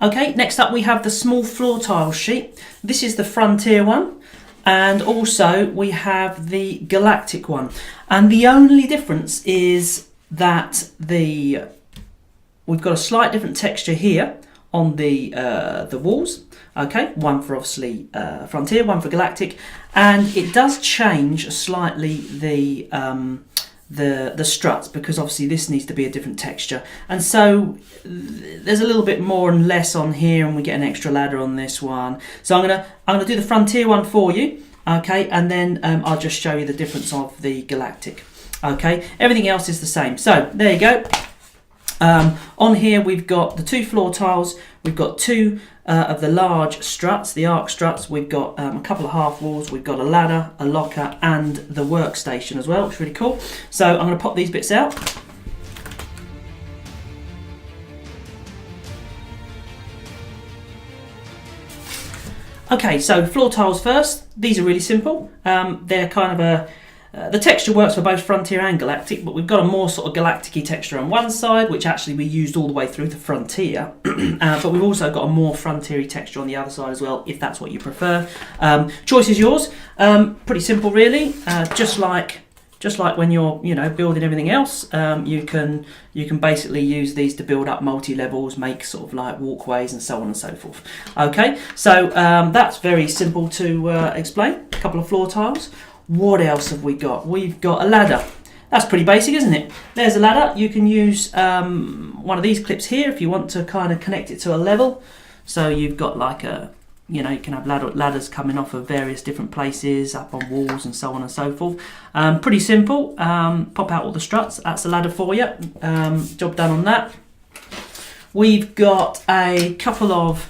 Okay, next up we have the small floor tile sheet. This is the Frontier one, and also we have the Galactic one. And the only difference is that we've got a slight different texture here on the walls. Okay, one for obviously Frontier, one for Galactic, and it does change slightly the struts, because obviously this needs to be a different texture, and so there's a little bit more and less on here, and we get an extra ladder on this one. So I'm gonna do the Frontier one for you, okay, and then I'll just show you the difference of the Galactic. Okay, everything else is the same. So there you go. On here we've got the 2 floor tiles, we've got 2 of the large struts, the arc struts, we've got a couple of half walls, we've got a ladder, a locker, and the workstation as well, which is really cool. So I'm going to pop these bits out. Okay, so floor tiles first. These are really simple. They're kind of the texture works for both Frontier and Galactic, but we've got a more sort of Galactic-y texture on one side, which actually we used all the way through the Frontier, but we've also got a more Frontier-y texture on the other side as well, if that's what you prefer. Choice is yours. Pretty simple, really. Just like when you're building everything else, you can basically use these to build up multi-levels, make sort of like walkways and so on and so forth. Okay, so that's very simple to explain. A couple of floor tiles. What else have we got? We've got a ladder. That's pretty basic, isn't it? There's a ladder. You can use one of these clips here if you want to kind of connect it to a level. So you've got like you can have ladders coming off of various different places, up on walls and so on and so forth. Pretty simple. Pop out all the struts. That's a ladder for you. Job done on that. We've got a couple of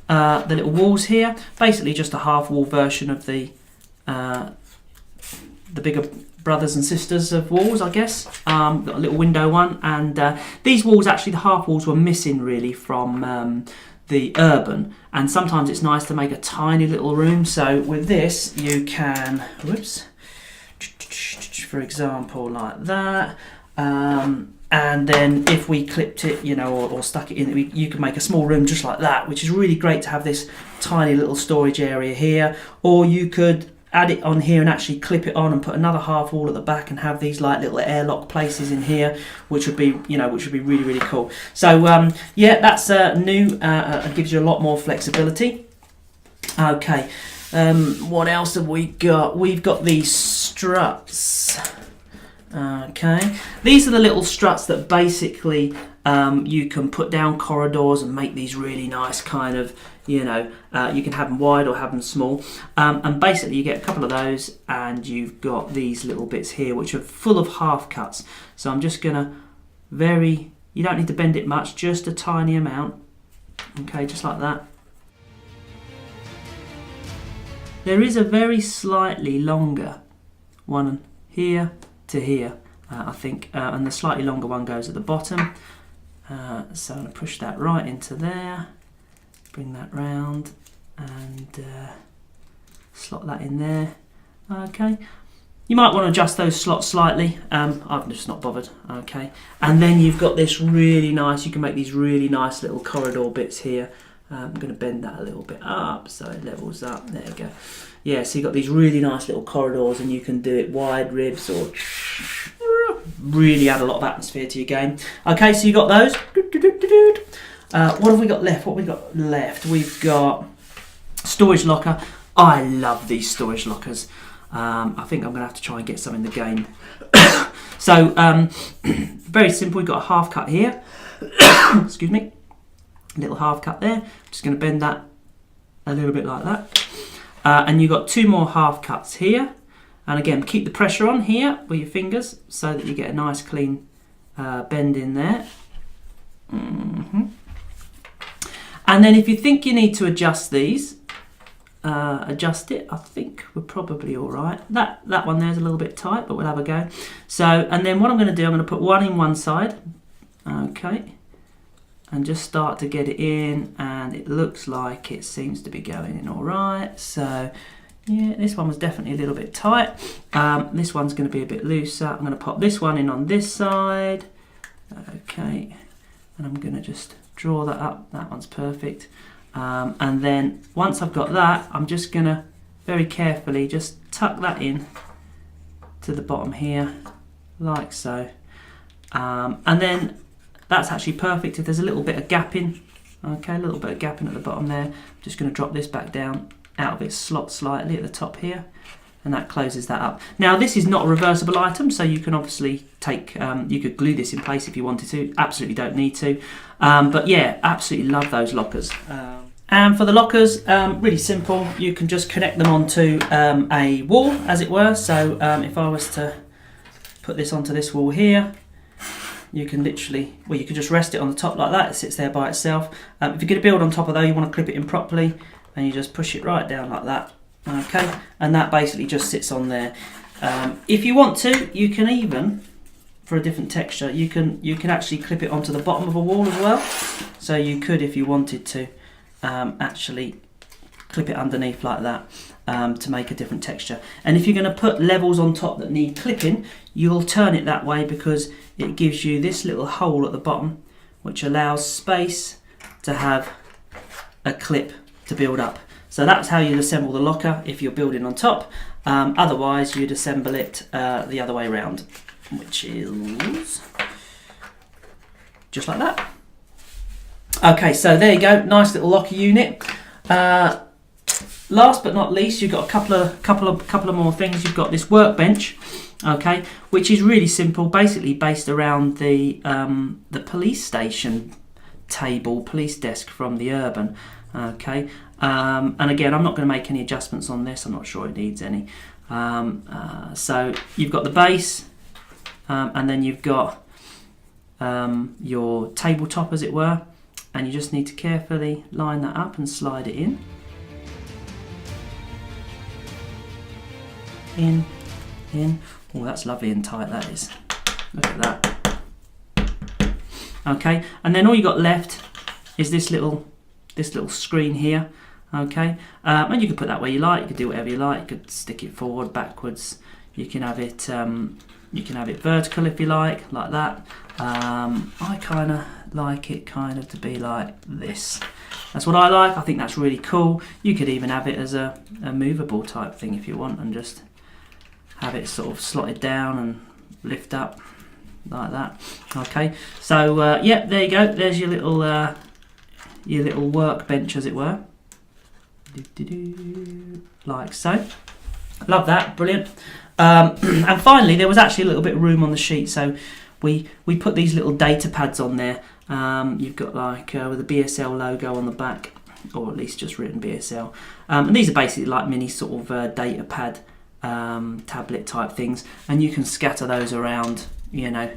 the little walls here. Basically just a half wall version of the bigger brothers and sisters of walls, I guess. Got a little window one, and these walls, actually the half walls were missing really from the urban, and sometimes it's nice to make a tiny little room. So with this you can, whoops, for example like that, and then if we clipped it, or stuck it in, you can make a small room just like that, which is really great to have this tiny little storage area here. Or you could add it on here and actually clip it on and put another half wall at the back and have these like little airlock places in here, which would be really, really cool. So yeah, that's new. It gives you a lot more flexibility. Okay, what else have we got? We've got these struts. Okay, these are the little struts that basically you can put down corridors and make these really nice kind of, you can have them wide or have them small, and basically you get a couple of those, and you've got these little bits here which are full of half cuts. So I'm just gonna you don't need to bend it much, just a tiny amount. Okay, just like that. There is a very slightly longer one here to here, I think, and the slightly longer one goes at the bottom. So I'm going to push that right into there, bring that round, and slot that in there. Okay, you might want to adjust those slots slightly. I've just not bothered. Okay, and then you've got this really nice, you can make these really nice little corridor bits here. I'm going to bend that a little bit up so it levels up. There you go. Yeah, so you've got these really nice little corridors, and you can do it wide ribs or really add a lot of atmosphere to your game. Okay, so you got those. What have we got left? What have we got left? We've got storage locker. I love these storage lockers. I think I'm going to have to try and get some in the game. So, very simple. We've got a half cut here. Excuse me. Little half cut there. I'm just going to bend that a little bit like that. And you've got 2 more half cuts here. And again, keep the pressure on here with your fingers so that you get a nice clean bend in there. And then if you think you need to adjust these, adjust it. I think we're probably all right. That one there's a little bit tight, but we'll have a go. So, and then what I'm going to do, I'm going to put one in one side. Okay. And just start to get it in, and it looks like it seems to be going in all right. So yeah, this one was definitely a little bit tight. This one's going to be a bit looser. I'm going to pop this one in on this side. Okay, and I'm going to just draw that up. That one's perfect. And then once I've got that, I'm just going to very carefully just tuck that in to the bottom here, like so. And then that's actually perfect if there's a little bit of gapping. Okay, a little bit of gapping at the bottom there. I'm just going to drop this back down out of its slot slightly at the top here, and that closes that up. Now this is not a reversible item, so you can obviously take, you could glue this in place if you wanted to. Absolutely don't need to. But yeah, absolutely love those lockers. And for the lockers, really simple. You can just connect them onto a wall, as it were. So if I was to put this onto this wall here, you can literally, well, you can just rest it on the top like that. It sits there by itself. If you're going to build on top of that, you want to clip it in properly, and you just push it right down like that. Okay, and that basically just sits on there. If you want to, you can even, for a different texture, you can actually clip it onto the bottom of a wall as well. So you could, if you wanted to, actually clip it underneath like that to make a different texture. And if you're going to put levels on top that need clipping, you'll turn it that way because it gives you this little hole at the bottom, which allows space to have a clip to build up. So that's how you'd assemble the locker if you're building on top. Otherwise, you'd assemble it the other way around, which is just like that. Okay, so there you go, nice little locker unit. Last but not least, you've got a couple of more things. You've got this workbench, okay, which is really simple, basically based around the police station table, police desk from the Urban. Okay, and again, I'm not going to make any adjustments on this. I'm not sure it needs any. So you've got the base, and then you've got your tabletop, as it were. And you just need to carefully line that up and slide it in. In. Oh, that's lovely and tight, that is. Look at that. Okay, and then all you got left is this little screen here. Okay, and you can put that where you like. You could do whatever you like. You could stick it forward, backwards. You can have it. You can have it vertical if you like that. I kind of like it to be like this. That's what I like. I think that's really cool. You could even have it as a movable type thing if you want, and just have it sort of slotted down and lift up like that. Okay, so yeah, there you go. There's your little workbench, as it were. Like so. Love that, brilliant. And finally, there was actually a little bit of room on the sheet, so we put these little data pads on there. You've got like with the BSL logo on the back, or at least just written BSL. And these are basically like mini sort of data pad tablet type things, and you can scatter those around, you know,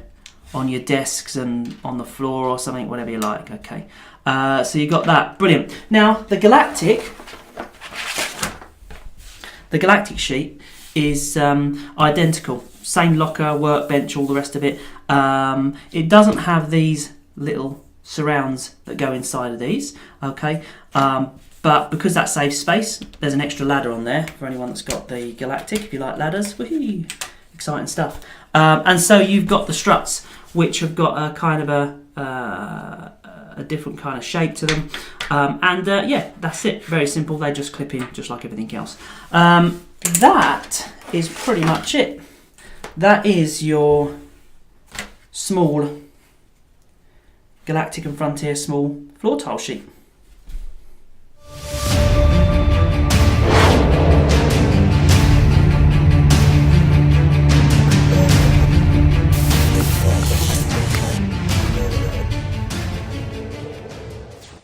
on your desks and on the floor or something, whatever you like. Okay, so you got that, brilliant. Now the Galactic sheet is identical, same locker, workbench, all the rest of it. It doesn't have these little surrounds that go inside of these, okay, but because that saves space, there's an extra ladder on there for anyone that's got the Galactic, if you like ladders. Woohoo, exciting stuff. And so you've got the struts, which have got a kind of a different kind of shape to them, yeah, that's it, very simple. They just clip in just like everything else. That is pretty much it. That is your small Galactic and Frontier small floor tile sheet.